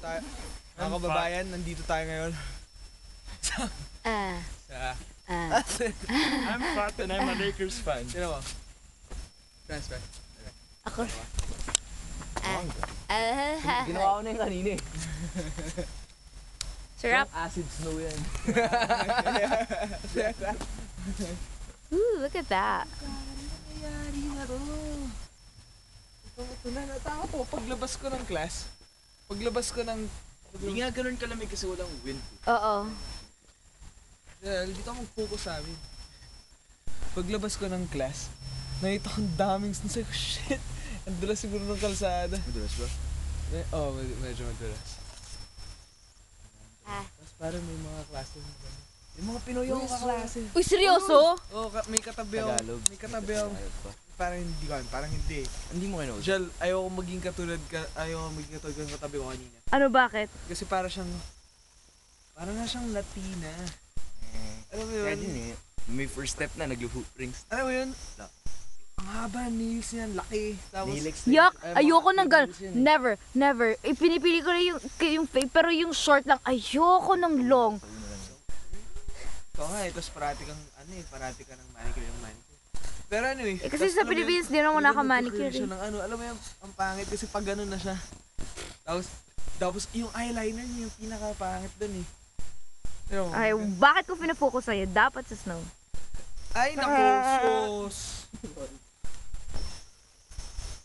Mga kababayan, nandito tayo ngayon. I'm fat and I'm a Lakers fan. Sino mo? Transfer. Ako. Ginawa ko na yung kanina eh. Sarap. Acid snow yan. Ooh, look at that. Nangyari na to. Ito na, natakot ako. Paglabas ko ng class, Hindi nga ganun kalamig kasi walang wind. Oo. dito ako mag-focus sa amin. Paglabas ko ng class, nakita ko ang daming snow. Sabi ko, shit! Ang dulas siguro ng kalsada. Madulas ba? Oo, medyo madulas. Ah. Tapos parang may mga klase mo gano'n. Yung mga Pinoy yung kaklase. Uy, seryoso? Oo, may katabi ako. Tagalog. May katabi ako. Parang hindi ko, parang hindi. Hindi mo kinood. Jel, ayaw ko maging katulad ng katabi ko kanina. Ano, bakit? Kasi parang na siyang Latina. Alam mo Kaya yun? din eh. May first step na, naglo-footprints. Alam mo yun? Ang haba, nails niyan, laki. Tapos, Yuck! Ay, Ayoko mga ng gano'n. pimples yan Never, never. Ipinipili ko na yung fake, pero yung short lang, ayoko ng long. ikaw nga eh, tapos parati ka ng manicure yung manicure. Pero anyway. Kasi sa Philippines, di naman naka-manicure siya ng alam mo yung ang pangit kasi pag gano'n na siya. Tapos yung eyeliner niya yung pinaka-pangit dun eh. Pero, Ay, bakit ko pinafocus sa'yo? Dapat sa snow. ay naku, sus.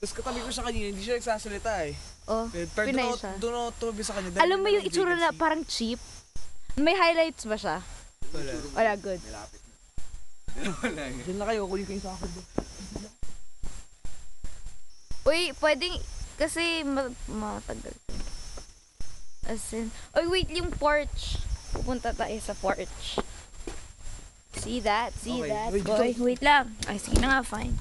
Tapos katabi ko siya kanina, hindi siya nagsasalita eh. Oh, Pero Pinay siya. doon ako tumabi sa kanya. Alam mo yung itsura na parang cheap? May highlights ba siya? Wala. Wala, good. Wala yun. Diyan na kayo, kunin ko yung sakot doon. Uy, pwedeng, kasi matagal. As in, uy, wait, yung porch. Pupunta tayo sa porch. See that? See Okay, that, wait, boy? dito. Wait lang. Ay, sige na nga, fine.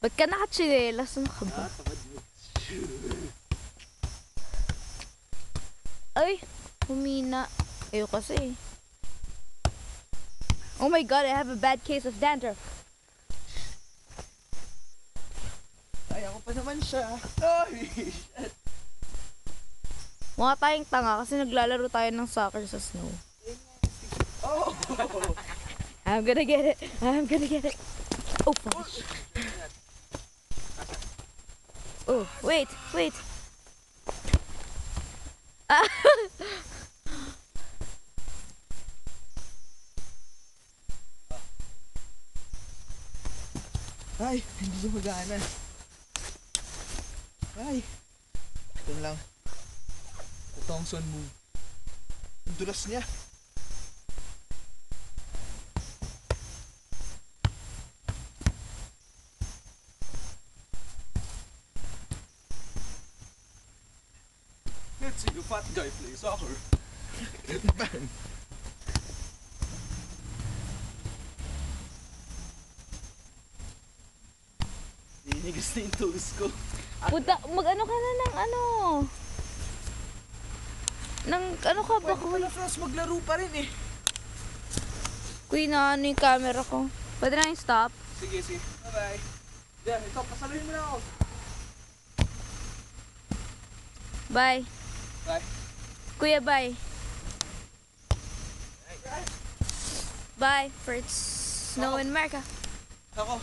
Ba't ka nakachinelas? Ano ka ba? Ay, humina. Ayaw kasi. Oh my god, I have a bad case of dandruff. Ay, ako pa naman siya. Ay, Mga tayong tanga kasi naglalaro tayo ng soccer sa snow. oh! I'm gonna get it. I'm gonna get it. Oh, fuck. Oh, wait, wait. Ah. Ay, hindi siya magana. Ay. Ito lang. Ito ang sun move. Ang dulas niya. Let's see the fat guy play soccer. Bang! Ninigas na yung toes ko. Punta, mag-ano ka na ng ano? Nang ano ka ba, Pwede Kuy? pala Frost maglaro pa rin eh. Kuy, na ano yung camera ko? Pwede na yung stop? Sige, sige. Bye-bye. Yan, ito, pasaluhin mo na ako. Bye. Bye. Kuya, bye. Bye for snow in America. Ako.